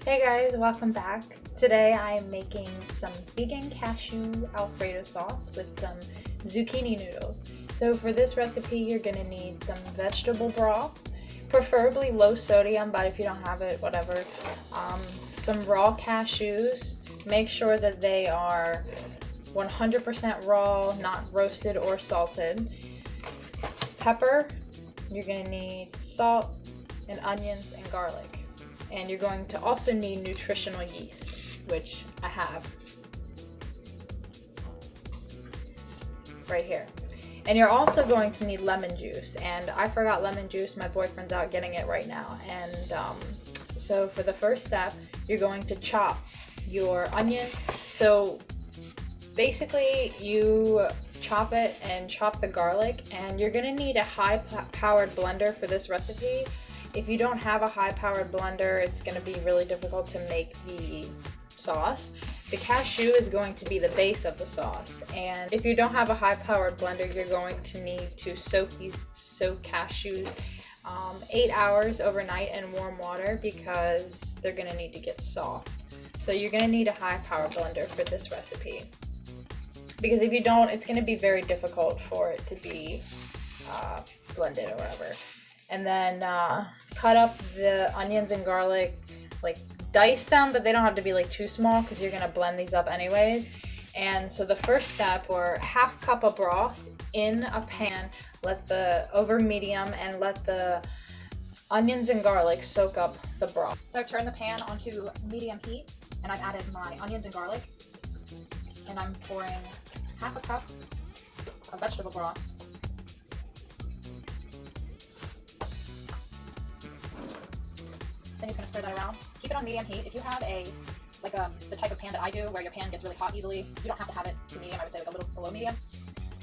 Hey guys, welcome back. Today I am making some vegan cashew Alfredo sauce with some zucchini noodles. So for this recipe you're going to need some vegetable broth, preferably low sodium, but if you don't have it, whatever. Some raw cashews. Make sure that they are 100% raw, not roasted or salted. Pepper. You're going to need salt and onions and garlic. And you're going to also need nutritional yeast, which I have right here. And you're also going to need lemon juice, and I forgot lemon juice. My boyfriend's out getting it right now. And so for the first step, you're going to chop your onion. So basically you chop it and chop the garlic, and you're gonna need a high-powered blender for this recipe. If you don't have a high-powered blender, it's going to be really difficult to make the sauce. The cashew is going to be the base of the sauce, and if you don't have a high-powered blender, you're going to need to soak cashews 8 hours overnight in warm water because they're going to need to get soft. So you're going to need a high-powered blender for this recipe, because if you don't, it's going to be very difficult for it to be blended or whatever. And then cut up the onions and garlic, like dice them, but they don't have to be like too small because you're gonna blend these up anyways. And so the first step, or half cup of broth in a pan, over medium, and let the onions and garlic soak up the broth. So I've turned the pan onto medium heat, and I've added my onions and garlic, and I'm pouring half a cup of vegetable broth. Then you're just going to stir that around. Keep it on medium heat. If you have the type of pan that I do, where your pan gets really hot easily, you don't have to have it to medium. I would say like a little below medium.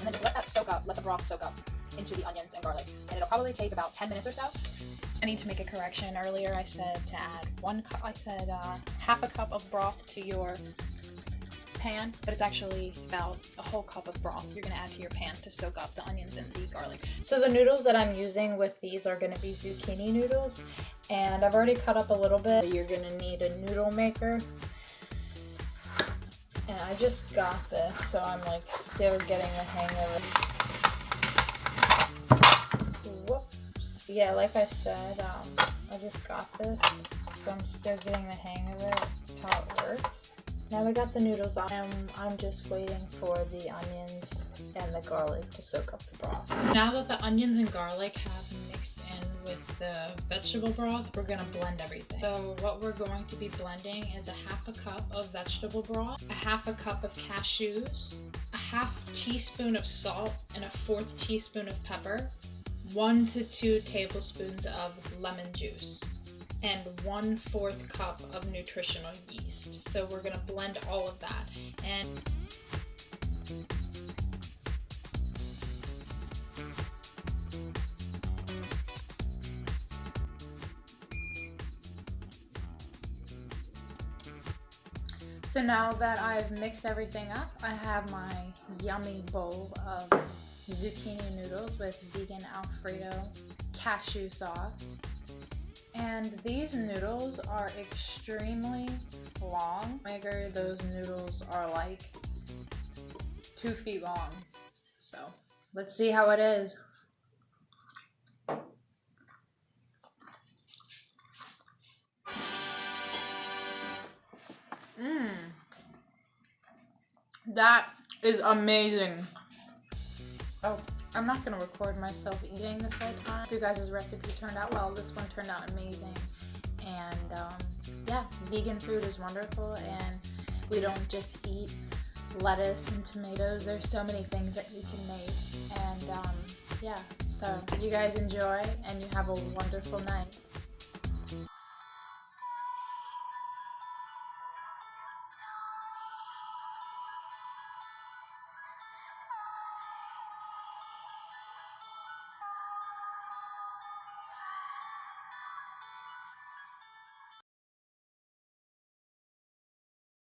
And then just let that soak up, let the broth soak up into the onions and garlic. And it'll probably take about 10 minutes or so. I need to make a correction. Earlier I said to add half a cup of broth to your pan, but it's actually about a whole cup of broth you're going to add to your pan to soak up the onions and the garlic. So the noodles that I'm using with these are going to be zucchini noodles, and I've already cut up a little bit. You're going to need a noodle maker, and I just got this, so I'm like still getting the hang of it. Whoops. Yeah, like I said, I just got this, so I'm still getting the hang of it, how it works. Now we got the noodles on, and I'm just waiting for the onions and the garlic to soak up the broth. Now that the onions and garlic have mixed in with the vegetable broth, we're gonna blend everything. So what we're going to be blending is a half a cup of vegetable broth, a half a cup of cashews, a half teaspoon of salt, and a 1/4 teaspoon of pepper, 1 to 2 tablespoons of lemon juice, and 1/4 cup of nutritional yeast. So we're gonna blend all of that. And so now that I've mixed everything up, I have my yummy bowl of zucchini noodles with vegan Alfredo cashew sauce. And these noodles are extremely long. Those noodles are like 2 feet long. So let's see how it is. That is amazing. Oh, I'm not gonna record myself eating this whole time. If you guys' recipe turned out well, this one turned out amazing. And yeah, vegan food is wonderful, and we don't just eat lettuce and tomatoes. There's so many things that you can make. And yeah, so you guys enjoy, and you have a wonderful night.